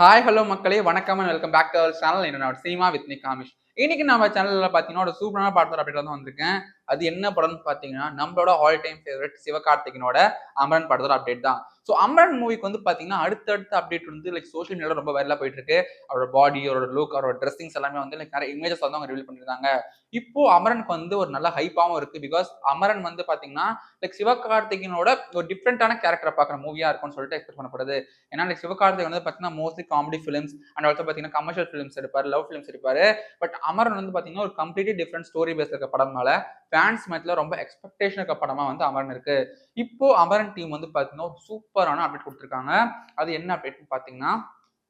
Hi hello மக்களே, வணக்கம் and welcome back to our channel. என்னோட சீமா வித் நிகாமிஷ். இன்னைக்கு நம்ம சேனல்ல பாத்தீங்கன்னா ஒரு சூப்பரான படத்தோட அப்டேட் வந்து வந்திருக்கேன். அது என்ன படம்னு பாத்தீங்கன்னா நம்மளோட ஆல் டைம் ஃபேவரட் சிவகார்த்திகனோட அமரன் படத்தோட அப்டேட் தான். ஸோ அமரன் மூவிக்கு வந்து பாத்தீங்கன்னா அடுத்தடுத்த அப்டேட் வந்து லைக் சோஷியல் மீடியால ரொம்ப வைரலா போயிட்டு இருக்கு. அவரோட பாடி, அவரோட லுக், அவரோட ட்ரெஸ்ஸிங்ஸ் எல்லாமே வந்து லைக் நிறைய இமேஜஸ் வந்து அவங்க ரிவீல் பண்ணிருந்தாங்க. இப்போ அமரனுக்கு வந்து ஒரு நல்ல ஹைப்பாவும் இருக்கு. பிகாஸ் அமரன் வந்து பாத்தீங்கன்னா லைக் சிவகார்த்திகனோட ஒரு டிஃப்ரெண்டான கேரக்டரை பாக்குற மூவியா இருக்கும்னு சொல்லிட்டு எக்ஸ்பெக்ட் பண்ணப்படுது. ஏன்னா லைக் சிவகார்த்திகன் வந்து பாத்தீங்கன்னா mostly comedy films and also பாத்தீங்கன்னா கமர்ஷியல் ஃபிலிம்ஸ் எடுப்பாரு, லவ் ஃபிலிம்ஸ் எடுப்பாரு. பட் அமரன் வந்து பாத்தீங்கன்னா ஒரு கம்ப்ளீட்லி டிஃப்ரெண்ட் ஸ்டோரி பேஸ் இருக்க படம்னால ஃபேன்ஸ் மத்தியில ரொம்ப எக்ஸ்பெக்டேஷன் இருக்க படமா வந்து அமரன் இருக்கு. இப்போ அமரன் டீம் வந்து பாத்தீங்கன்னா ஒரு சூப்பரான அப்டேட் கொடுத்துருக்காங்க. அது என்ன அப்டேட்னு பாத்தீங்கன்னா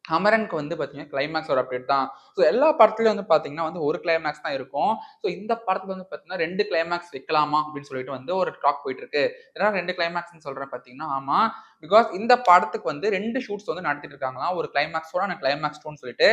அமரனுக்கு வந்து பாத்தீங்கன்னா கிளைமேக்ஸ் ஒரு அப்டேட் தான். ஸோ எல்லா படத்துலயும் வந்து பாத்தீங்கன்னா வந்து ஒரு கிளைமேக்ஸ் தான் இருக்கும். ஸோ இந்த படத்துல வந்து பாத்தீங்கன்னா 2 கிளைமேக்ஸ் வைக்கலாமா அப்படின்னு சொல்லிட்டு வந்து ஒரு டாக் போயிட்டு இருக்கு. ஏன்னா 2 கிளைமேக்ஸ்னு சொல்றேன் பாத்தீங்கன்னா, ஆமா. பிகாஸ் இந்த படத்துக்கு வந்து 2 ஷூட்ஸ் வந்து நடத்திட்டு இருக்காங்களாம். ஒரு கிளைமேக்ஸ் 1 அண்ட் கிளைமேக்ஸ் 2ன்னு சொல்லிட்டு.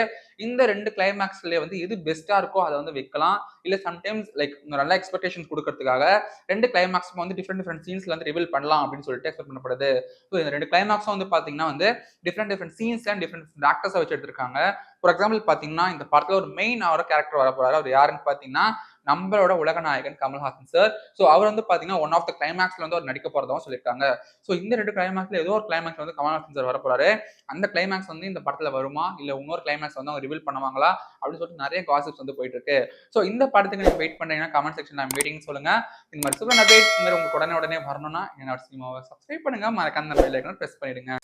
இந்த 2 கிளைமேக்ஸ்ல வந்து எது பெஸ்ட்டா இருக்கோ அத வந்து வைக்கலாம். இல்ல சம்டைம்ஸ் லைக் நல்ல எக்ஸ்பெக்டேஷன்ஸ் குடுக்கறதுக்காக 2 கிளைமேக்ஸ்க்கும் வந்து டிஃபரெண்ட் சீன்ஸ்ல வந்து ரிவீல் பண்ணலாம் அப்படின்னு சொல்லிட்டு எக்ஸ்பெக்ட் பண்ணப்படுது. ஸோ இந்த 2 கிளைமேக்ஸும் வந்து பாத்தீங்கன்னா வந்து டிஃப்ரெண்ட் சீன்ஸ் அண்ட் டிஃப்ரெண்ட் ஆக்டர்ஸை வச்சு எடுத்திருக்காங்க. ஃபார் எக்ஸாம்பிள் பாத்தீங்கன்னா இந்த படத்துல ஒரு மெயின் கேரக்டர் வர போறாரு. அவர் யாருன்னு பாத்தீங்கன்னா நம்மளோட உலக நாயகன் கமல்ஹாசன் சார். ஸோ அவர் வந்து பாத்தீங்கன்னா ஒன் ஆஃப் த கிளைமேக்ஸ்ல வந்து அவர் நடிக்க போறதாவும் சொல்லியிருக்காங்க. ஸோ இந்த 2 கிளைமேக்ஸ்ல ஏதோ ஒரு கிளைமேக்ஸ் வந்து கமல்ஹாசன் சார் வர போறாரு. அந்த கிளைமேக்ஸ் வந்து இந்த படத்துல வருமா இல்ல இன்னொரு கிளைமேக்ஸ் வந்து அவங்க ரிவீல் பண்ணுவாங்களா அப்படின்னு சொல்லிட்டு நிறைய காசிப்ஸ் வந்து போயிட்டு இருக்கு. ஸோ இந்த படத்துக்கு நீங்க வெயிட் பண்றீங்கன்னா கமெண்ட் செக்ஷன்ல வெயிட்டிங் சொல்லுங்க. இந்த மாதிரி சூப்பர் அப்டேட் இந்த மாதிரி உங்களுக்கு உடனே வரணும்னா என்னோட சினிமாவை சப்ஸ்கிரைப் பண்ணுங்க, மறக்காம அந்த பெல் ஐகானை பிரஸ் பண்ணிடுங்க.